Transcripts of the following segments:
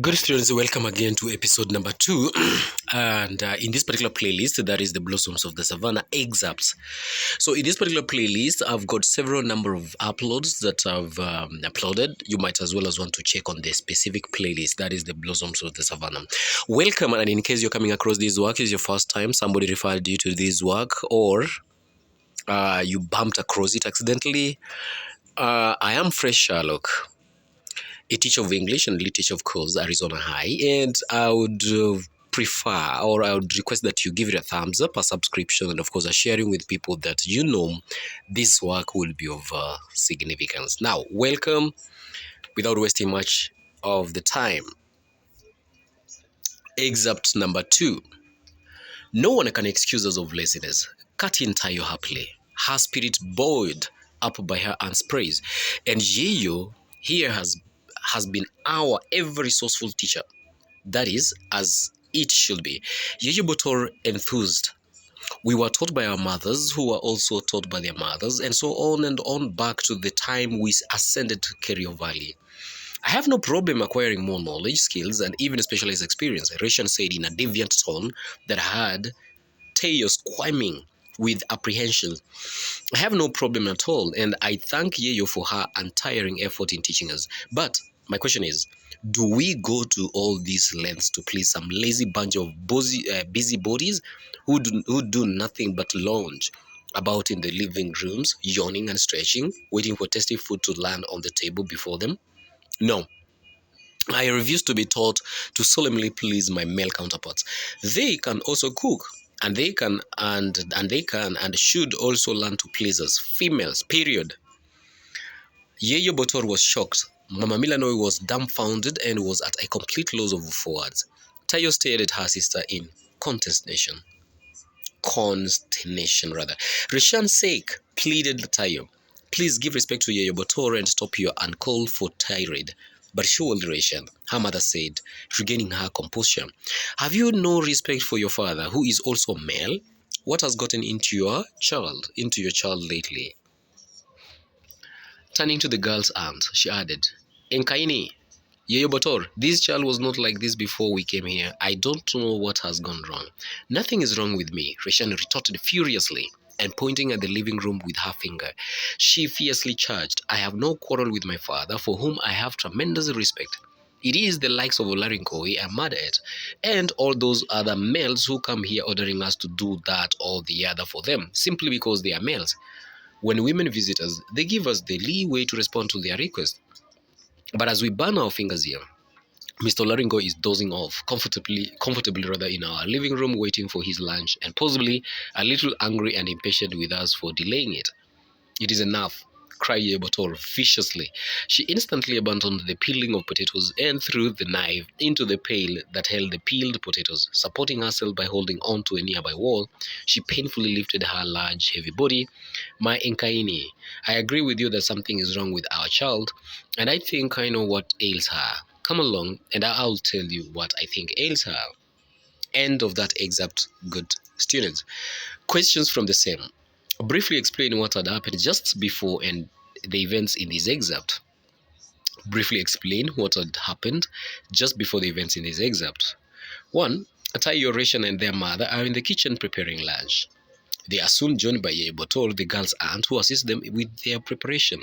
Good students, welcome again to episode number 2. And in this particular playlist, that is the Blossoms of the Savannah excerpts. So in this particular playlist, I've got several number of uploads that I've uploaded. You might as well as want to check on the specific playlist, that is the Blossoms of the Savannah. Welcome, and in case you're coming across this work, is your first time, somebody referred you to this work, or you bumped across it accidentally. I am Fresh Sherlock, a teacher of English and lead teacher of course Arizona High, and I would prefer, or I would request that you give it a thumbs up, a subscription, and of course a sharing with people that you know this work will be of significance. Now, welcome. Without wasting much of the time, excerpt number 2. No one can excuse us of laziness. Katin Tayo happily, her spirit buoyed up by her aunt's praise, and Yeyo here has been our ever resourceful teacher. That is, as it should be. Yeyo Botor enthused. We were taught by our mothers, who were also taught by their mothers, and so on and on back to the time we ascended to Kerio Valley. I have no problem acquiring more knowledge, skills, and even specialized experience, Roshan said in a deviant tone that had Tayo squirming with apprehension. I have no problem at all, and I thank Yeyo for her untiring effort in teaching us. But my question is, do we go to all these lengths to please some lazy bunch of busybodies who do nothing but lounge about in the living rooms, yawning and stretching, waiting for tasty food to land on the table before them? No. I refuse to be taught to solemnly please my male counterparts. They can also cook, and they can and should also learn to please us females. Period. Yeyo Botor was shocked. Mama Milanoi was dumbfounded and was at a complete loss of words. Tayo stared at her sister in consternation. Rather. Rishan's sake, pleaded Tayo. Please give respect to Yeyo Botor and stop your uncalled for tirade. But surely, Rishan, her mother said, regaining her composure, have you no respect for your father, who is also male? What has gotten into your child lately? Turning to the girl's aunt, she added, Enkaini, Yeyo Botor, this child was not like this before we came here. I don't know what has gone wrong. Nothing is wrong with me, Reshan retorted furiously, and pointing at the living room with her finger. She fiercely charged, I have no quarrel with my father, for whom I have tremendous respect. It is the likes of Olarinkoi I'm mad at, and all those other males who come here ordering us to do that or the other for them, simply because they are males. When women visit us, they give us the leeway to respond to their request. But as we burn our fingers here, Mr. Laringo is dozing off comfortably rather in our living room waiting for his lunch and possibly a little angry and impatient with us for delaying it. It is enough, cried Yebotor viciously. She instantly abandoned the peeling of potatoes and threw the knife into the pail that held the peeled potatoes. Supporting herself by holding on to a nearby wall, she painfully lifted her large, heavy body. My Enkaini, I agree with you that something is wrong with our child, and I think I know what ails her. Come along, and I'll tell you what I think ails her. End of that excerpt, good students. Questions from the same. Briefly explain what had happened just before and the events in this excerpt. Briefly explain what had happened just before the events in this excerpt. 1. Tayo, Reshan, and their mother are in the kitchen preparing lunch. They are soon joined by Yebotor, the girl's aunt, who assists them with their preparation.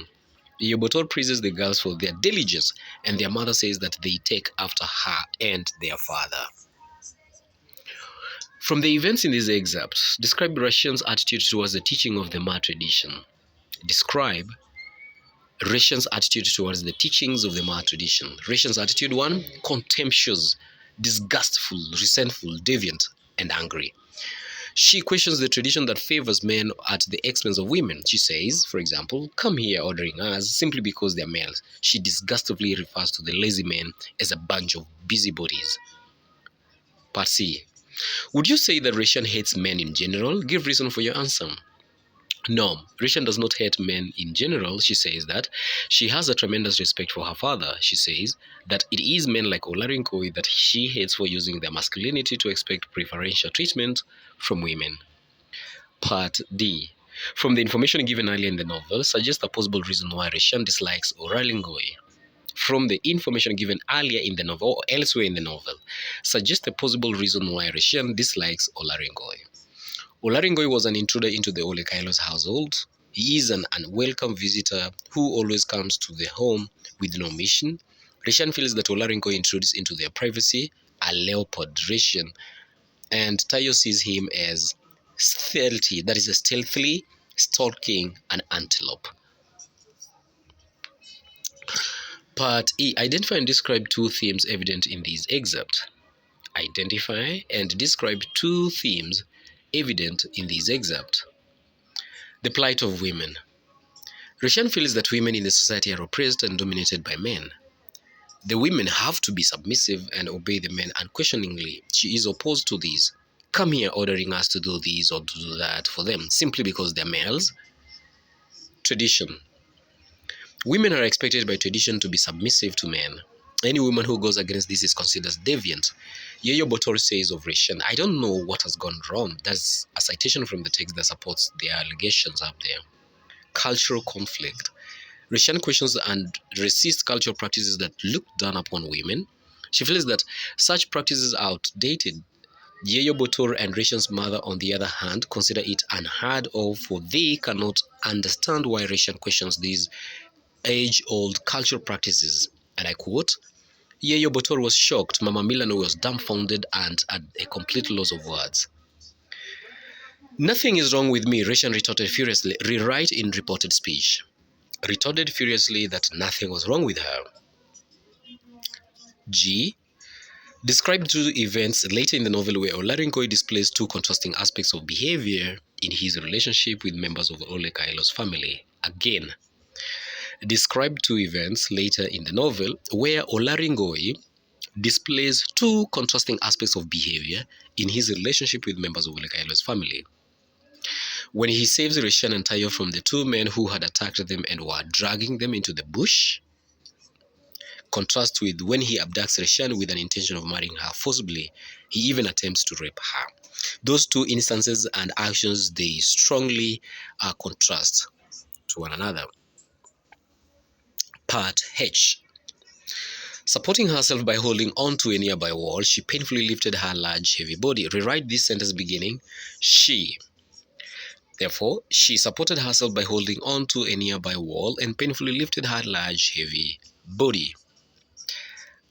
Yebotor praises the girls for their diligence, and their mother says that they take after her and their father. From the events in these excerpts, describe Russians' attitude towards the teaching of the Ma tradition. Describe Russians' attitude towards the teachings of the Ma tradition. Russians' attitude 1, contemptuous, disgustful, resentful, deviant, and angry. She questions the tradition that favors men at the expense of women. She says, for example, come here ordering us simply because they're males. She disgustingly refers to the lazy men as a bunch of busybodies. Part C. Would you say that Russian hates men in general? Give reason for your answer. No, Rishan does not hate men in general. She says that she has a tremendous respect for her father. She says that it is men like Olarinkoi that she hates for using their masculinity to expect preferential treatment from women. Part D. From the information given earlier in the novel, suggests a possible reason why Rishan dislikes Olarinkoi. from the information given earlier in the novel or elsewhere in the novel suggests a possible reason why Reshane dislikes Olaringoi. Olaringoi was an intruder into the Olekailos household. He is an unwelcome visitor who always comes to the home with no mission. Reshane feels that Olaringoi intrudes into their privacy, a leopard Reshane, and Tayo sees him as stealthy, that is, stealthily stalking an antelope. Part E. Identify and describe two themes evident in this excerpt. Identify and describe two themes evident in this excerpt. The plight of women. Reshane feels that women in the society are oppressed and dominated by men. The women have to be submissive and obey the men unquestioningly. She is opposed to this. Come here ordering us to do this or to do that for them, simply because they're males. Tradition. Women are expected by tradition to be submissive to men. Any woman who goes against this is considered deviant. Yeyo Botor says of Reshane, I don't know what has gone wrong. That's a citation from the text that supports the allegations up there. Cultural conflict. Reshane questions and resists cultural practices that look down upon women. She feels that such practices are outdated. Yeyo Botor and Reshane's mother, on the other hand, consider it unheard of, for they cannot understand why Reshane questions these age-old cultural practices. And I quote, Yeyo Botor was shocked, Mama Milano was dumbfounded and at a complete loss of words. Nothing is wrong with me, Reshane retorted furiously. Rewrite in reported speech. Retorted furiously that nothing was wrong with her. G. Describe two events later in the novel where Olaringoi displays two contrasting aspects of behavior in his relationship with members of the Olekailos family. Again, describe two events later in the novel where Olaringoi displays two contrasting aspects of behavior in his relationship with members of Olekailos family. When he saves Reshane and Tayo from the two men who had attacked them and were dragging them into the bush, contrast with when he abducts Reshane with an intention of marrying her forcibly. He even attempts to rape her. Those two instances and actions, they strongly contrast to one another. Part H. Supporting herself by holding on to a nearby wall, she painfully lifted her large, heavy body. Rewrite this sentence beginning, she. Therefore, she supported herself by holding on to a nearby wall and painfully lifted her large, heavy body.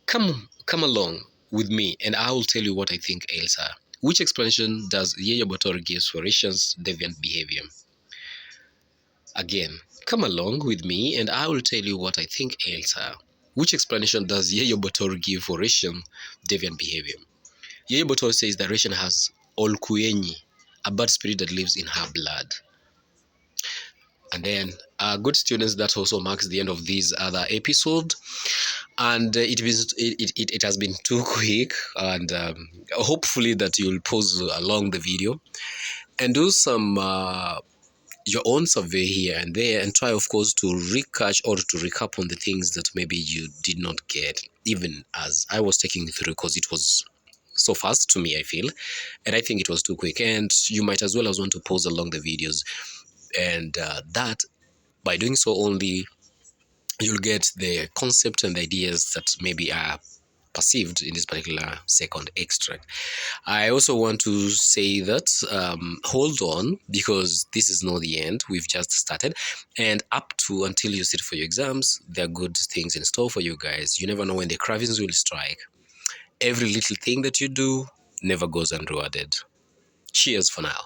Come along with me and I will tell you what I think ails her. Which explanation does Yeyo Botor give for Reshane's deviant behavior? Again, come along with me and I will tell you what I think ails her. Which explanation does Yeyo Botor give for Reshane's deviant behavior? Yeyo Botor says that Reshane has Olkuenyi, a bad spirit that lives in her blood. And then, good students, that also marks the end of this other episode. And it has been too quick, and hopefully that you'll pause along the video and do some your own survey here and there, and try, of course, to recatch or to recap on the things that maybe you did not get, even as I was taking you through, because it was so fast to me, I feel, and I think it was too quick. And you might as well want to pause along the videos, and that by doing so only you'll get the concept and the ideas that maybe are perceived in this particular second extract. I also want to say that hold on, because this is not the end. We've just started, and up to until you sit for your exams, there are good things in store for you guys. You never know when the cravings will strike. Every little thing that you do never goes unrewarded. Cheers for now.